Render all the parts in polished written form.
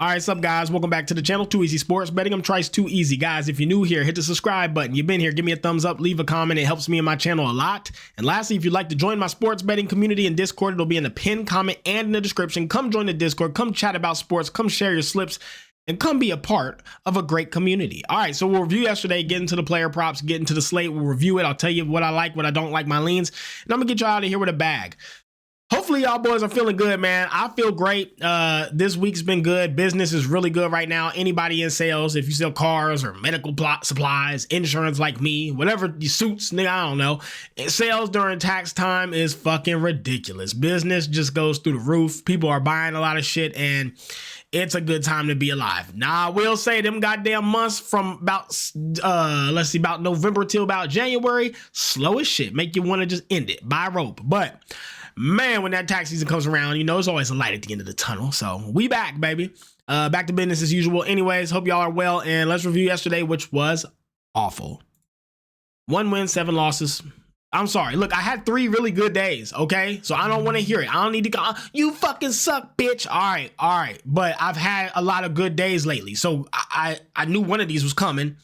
All right, what's up, guys? Welcome back to the channel, Too Easy Sports Betting. I'm Trice Too Easy. Guys, if you're new here, hit the subscribe button. You've been here, give me a thumbs up, leave a comment. It helps me and my channel a lot. And lastly, if you'd like to join my sports betting community in Discord, it'll be in the pinned comment and in the description. Come join the Discord, come chat about sports, come share your slips, and come be a part of a great community. All right, so we'll review yesterday, get into the player props, get into the slate. We'll review it. I'll tell you what I like, what I don't like, my leans, and I'm going to get you out of here with a bag. Hopefully y'all boys are feeling good, man. I feel great. This week's been good. Business is really good right now. Anybody in sales, if you sell cars or medical supplies, insurance like me, whatever your suits, nigga, I don't know. Sales during tax time is fucking ridiculous. Business just goes through the roof. People are buying a lot of shit and it's a good time to be alive. Now, I will say them goddamn months from about, about November till about January, slow as shit. Make you want to just end it, buy rope. But man, when that tax season comes around, you know, it's always a light at the end of the tunnel. So we back, baby. Back to business as usual. Anyways, hope y'all are well. And let's review yesterday, which was awful. 1 win, 7 losses. I'm sorry. Look, I had 3 really good days, okay? So I don't want to hear it. I don't need to go, you fucking suck, bitch. All right. But I've had a lot of good days lately. So I knew one of these was coming.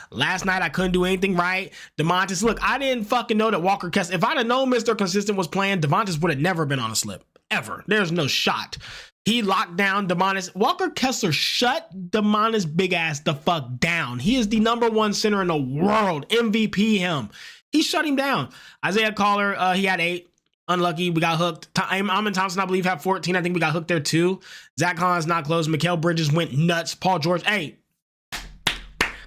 Last night, I couldn't do anything right. DeMontis, look, I didn't fucking know that Walker Kessler, if I'd have known Mr. Consistent was playing, DeMontis would have never been on a slip. Ever. There's no shot. He locked down DeMontis. Walker Kessler shut DeMontis big ass the fuck down. He is the #1 center in the world. MVP him. He shut him down. Isaiah Caller, he had 8. Unlucky, we got hooked. Amon Thompson, I believe, had 14. I think we got hooked there too. Zach Collins not close. Mikal Bridges went nuts. Paul George, hey.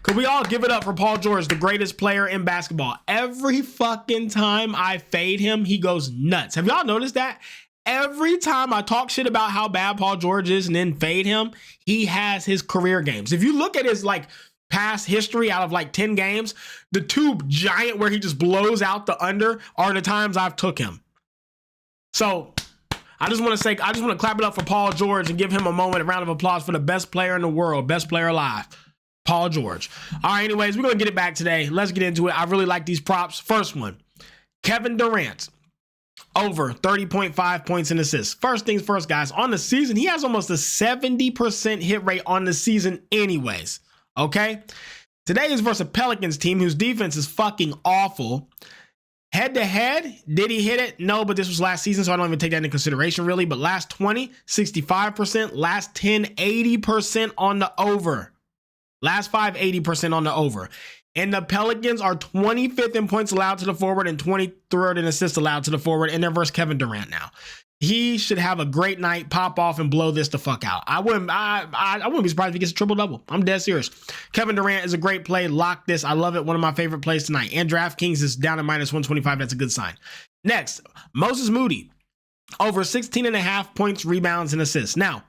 Could we all give it up for Paul George, the greatest player in basketball? Every fucking time I fade him, he goes nuts. Have y'all noticed that? Every time I talk shit about how bad Paul George is and then fade him, he has his career games. If you look at his past history out of 10 games, the 2 giant where he just blows out the under are the times I've took him. So I just want to clap it up for Paul George and give him a round of applause for the best player in the world, best player alive, Paul George. All right, anyways, we're going to get it back today. Let's get into it. I really like these props. First one, Kevin Durant. Over 30.5 points and assists. First things first, guys. On the season, he has almost a 70% hit rate on the season anyways. Okay? Today is versus a Pelicans team whose defense is fucking awful. Head-to-head, did he hit it? No, but this was last season, so I don't even take that into consideration, really. But last 20, 65%. Last 10, 80% on the over. Last 5, 80% on the over. And the Pelicans are 25th in points allowed to the forward and 23rd in assists allowed to the forward, and they're versus Kevin Durant now. He should have a great night, pop off, and blow this the fuck out. I wouldn't be surprised if he gets a triple-double. I'm dead serious. Kevin Durant is a great play. Lock this. I love it. One of my favorite plays tonight. And DraftKings is down at -125. That's a good sign. Next, Moses Moody. Over 16.5 points, rebounds, and assists. Now,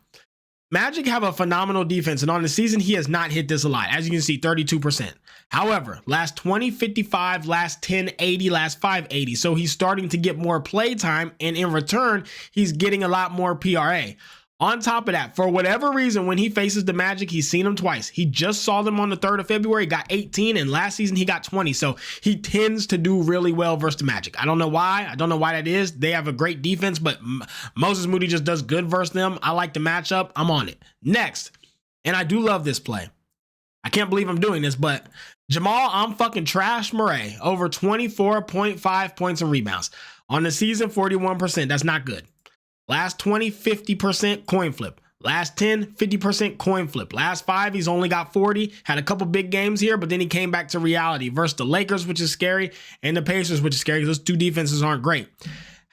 Magic have a phenomenal defense, and on the season, he has not hit this a lot. As you can see, 32%. However, last 20, 55, last 10, 80, last 5, 80. So he's starting to get more play time, and in return, he's getting a lot more PRA. On top of that, for whatever reason, when he faces the Magic, he's seen them twice. He just saw them on the 3rd of February, got 18, and last season he got 20. So he tends to do really well versus the Magic. I don't know why. I don't know why that is. They have a great defense, but Moses Moody just does good versus them. I like the matchup. I'm on it. Next, and I do love this play. I can't believe I'm doing this, but Jamal, I'm fucking trash Murray, over 24.5 points and rebounds. On the season, 41%. That's not good. Last 20, 50% coin flip. Last 10, 50% coin flip. Last 5, he's only got 40. Had a couple big games here, but then he came back to reality versus the Lakers, which is scary, and the Pacers, which is scary because those 2 defenses aren't great.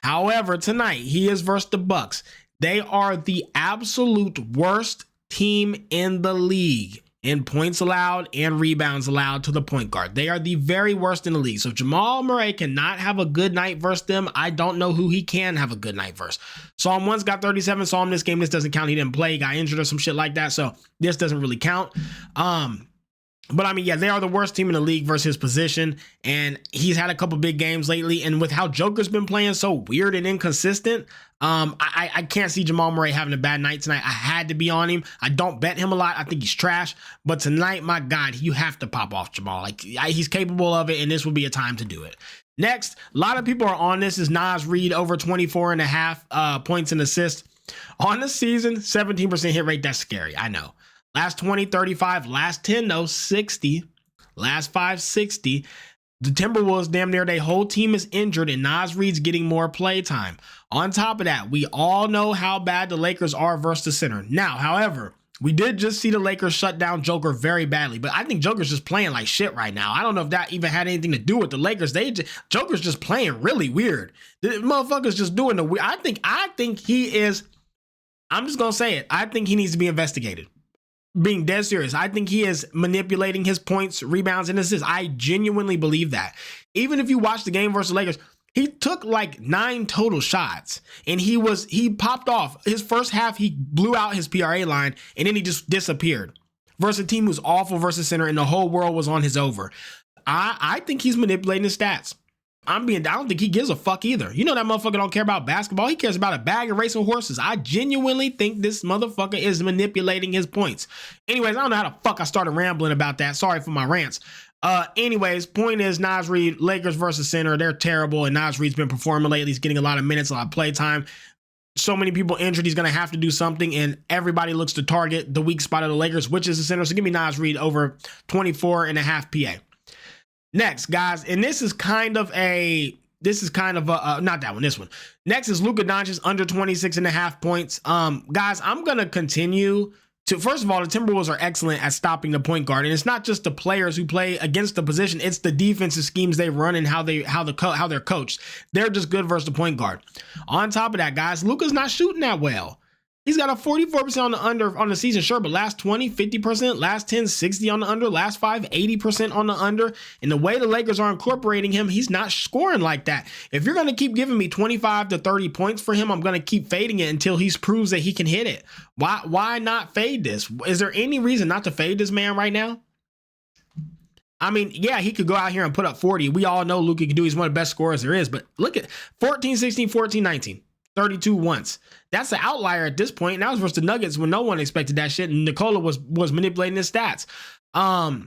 However, tonight, he is versus the Bucks. They are the absolute worst team in the league in points allowed and rebounds allowed to the point guard. They are the very worst in the league. So if Jamal Murray cannot have a good night versus them, I don't know who he can have a good night versus. Psalm once got 37. Saw him this game. This doesn't count. He didn't play. He got injured or some shit like that. So this doesn't really count. But I mean, yeah, they are the worst team in the league versus his position. And he's had a couple big games lately. And with how Joker's been playing so weird and inconsistent, I can't see Jamal Murray having a bad night tonight. I had to be on him. I don't bet him a lot. I think he's trash. But tonight, my God, you have to pop off Jamal. He's capable of it, and this would be a time to do it. Next, a lot of people are on this is Nas Reed over 24.5 points and assists. On the season, 17% hit rate. That's scary. I know. Last 20, 35. Last 10, though, 60. Last 5, 60. The Timberwolves, damn near their whole team is injured, and Naz Reid's getting more play time. On top of that, we all know how bad the Lakers are versus the center. Now, however, we did just see the Lakers shut down Joker very badly, but I think Joker's just playing like shit right now. I don't know if that even had anything to do with the Lakers. Joker's just playing really weird. The motherfucker's just doing the weird. I think he is. I'm just gonna say it. I think he needs to be investigated. Being dead serious, I think he is manipulating his points, rebounds, and assists. I genuinely believe that. Even if you watch the game versus the Lakers, he took like 9 total shots, and he popped off. His first half, he blew out his PRA line, and then he just disappeared. Versus a team who's awful versus center, and the whole world was on his over. I think he's manipulating his stats. I don't think he gives a fuck either. You know that motherfucker don't care about basketball. He cares about a bag of racing horses. I genuinely think this motherfucker is manipulating his points. Anyways, I don't know how the fuck I started rambling about that. Sorry for my rants. Anyways, point is Naz Reid, Lakers versus center, they're terrible, and Naz Reid's been performing lately. He's getting a lot of minutes, a lot of play time. So many people injured, he's going to have to do something, and everybody looks to target the weak spot of the Lakers, which is the center. So give me Naz Reid over 24.5 PA. Next, guys, and this is kind of not that one, this one. Next is Luka Doncic under 26.5 points. Guys, I'm going to continue to, first of all, the Timberwolves are excellent at stopping the point guard, and it's not just the players who play against the position, it's the defensive schemes they run and how they're coached. They're just good versus the point guard. On top of that, guys, Luka's not shooting that well. He's got a 44% on the under on the season, sure, but last 20, 50%, last 10, 60 on the under, last 5, 80% on the under. And the way the Lakers are incorporating him, he's not scoring like that. If you're going to keep giving me 25 to 30 points for him, I'm going to keep fading it until he proves that he can hit it. Why not fade this? Is there any reason not to fade this man right now? I mean, yeah, he could go out here and put up 40. We all know Luka can do. He's one of the best scorers there is. But look at 14, 16, 14, 19. 32 once. That's an outlier at this point. And that was versus the Nuggets when no one expected that shit. And Nikola was manipulating his stats. Guys,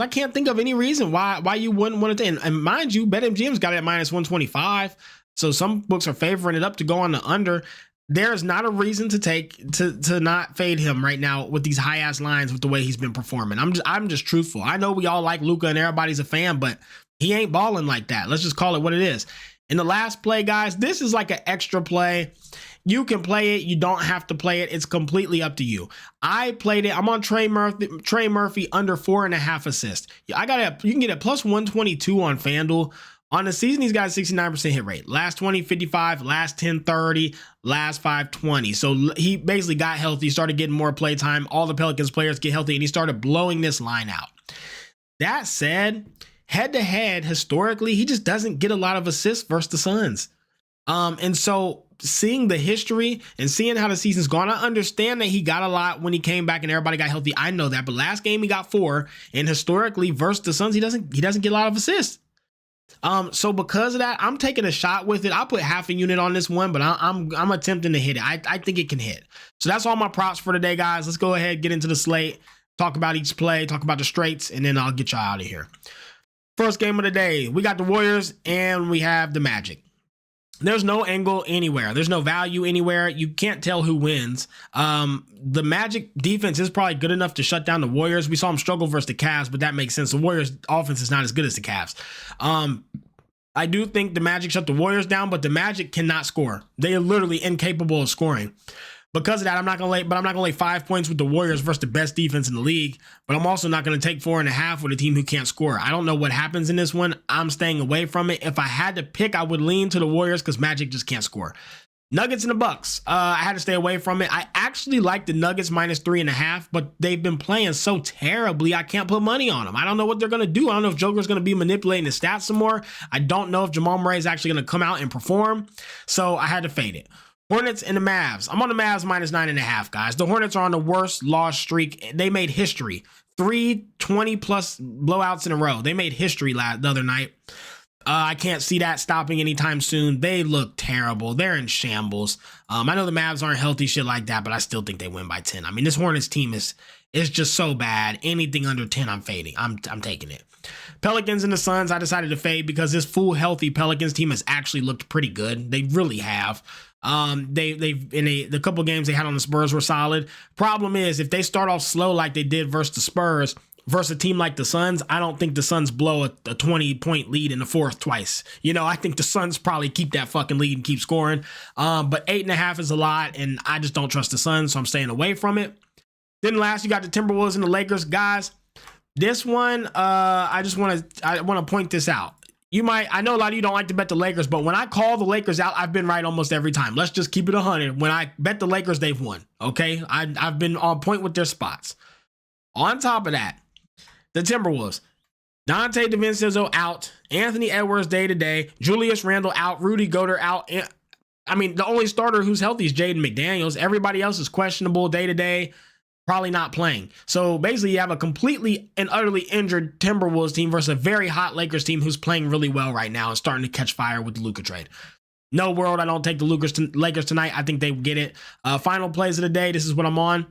I can't think of any reason why you wouldn't want to. And mind you, BetMGM's got it at minus 125. So some books are favoring it up to go on the under. There's not a reason to not fade him right now with these high ass lines with the way he's been performing. I'm just truthful. I know we all like Luka and everybody's a fan, but he ain't balling like that. Let's just call it what it is. In the last play, guys, this is like an extra play. You can play it. You don't have to play it. It's completely up to you. I played it. I'm on Trey Murphy under 4.5 assists. You can get a plus 122 on FanDuel. On the season, he's got a 69% hit rate. Last 20, 55, last 10, 30, last 5, 20. So he basically got healthy, started getting more play time. All the Pelicans players get healthy, and he started blowing this line out. That said, head-to-head, historically, he just doesn't get a lot of assists versus the Suns. And so seeing the history and seeing how the season's gone, I understand that he got a lot when he came back and everybody got healthy. I know that. But last game he got 4. And historically, versus the Suns, he doesn't get a lot of assists. So because of that, I'm taking a shot with it. I'll put half a unit on this one, but I'm attempting to hit it. I think it can hit. So that's all my props for today, guys. Let's go ahead, get into the slate, talk about each play, talk about the straights, and then I'll get y'all out of here. First game of the day, we got the Warriors and we have the Magic. There's no angle anywhere. There's no value anywhere. You can't tell who wins. The Magic defense is probably good enough to shut down the Warriors. We saw them struggle versus the Cavs, but that makes sense. The Warriors offense is not as good as the Cavs. I do think the Magic shut the Warriors down, but the Magic cannot score. They are literally incapable of scoring. Because of that, I'm not gonna lay 5 points with the Warriors versus the best defense in the league. But I'm also not gonna take 4.5 with a team who can't score. I don't know what happens in this one. I'm staying away from it. If I had to pick, I would lean to the Warriors because Magic just can't score. Nuggets and the Bucks. I had to stay away from it. I actually like the Nuggets minus 3.5, but they've been playing so terribly, I can't put money on them. I don't know what they're going to do. I don't know if Joker's going to be manipulating the stats some more. I don't know if Jamal Murray is actually going to come out and perform. So I had to fade it. Hornets and the Mavs. I'm on the Mavs minus 9.5, guys. The Hornets are on the worst loss streak. They made history. 3 20-plus blowouts in a row. They made history the other night. I can't see that stopping anytime soon. They look terrible. They're in shambles. I know the Mavs aren't healthy, shit like that, but I still think they win by 10. I mean, this Hornets team is just so bad. Anything under 10, I'm fading. I'm taking it. Pelicans and the Suns, I decided to fade because this full healthy Pelicans team has actually looked pretty good. They really have. They've in the couple games they had on the Spurs were solid. Problem is, if they start off slow like they did versus the Spurs, versus a team like the Suns, I don't think the Suns blow a 20-point lead in the fourth twice. You know, I think the Suns probably keep that fucking lead and keep scoring. But 8.5 is a lot, and I just don't trust the Suns, so I'm staying away from it. Then last, you got the Timberwolves and the Lakers. Guys, this one, I want to point this out. I know a lot of you don't like to bet the Lakers, but when I call the Lakers out, I've been right almost every time. Let's just keep it 100. When I bet the Lakers, they've won. Okay? I've been on point with their spots. On top of that, the Timberwolves, Dante DiVincenzo out, Anthony Edwards day-to-day, Julius Randle out, Rudy Gobert out. I mean, the only starter who's healthy is Jaden McDaniels. Everybody else is questionable day-to-day, probably not playing. So basically, you have a completely and utterly injured Timberwolves team versus a very hot Lakers team who's playing really well right now and starting to catch fire with the Luka trade. No world, I don't take the Lakers tonight. I think they get it. Final plays of the day, this is what I'm on.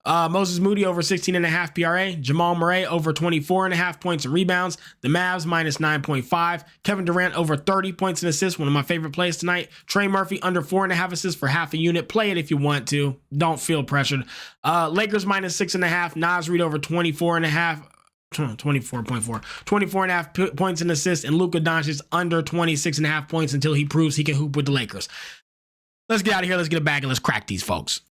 Moses Moody over 16.5 PRA. Jamal Murray over 24.5 points and rebounds. The Mavs minus 9.5. Kevin Durant over 30 points and assists. One of my favorite plays tonight. Trey Murphy under 4.5 assists for half a unit. Play it if you want to. Don't feel pressured. Lakers minus 6.5. Naz Reid over 24.5. 24.5 points and assists. And Luka Doncic under 26.5 points until he proves he can hoop with the Lakers. Let's get out of here. Let's get it back and let's crack these folks.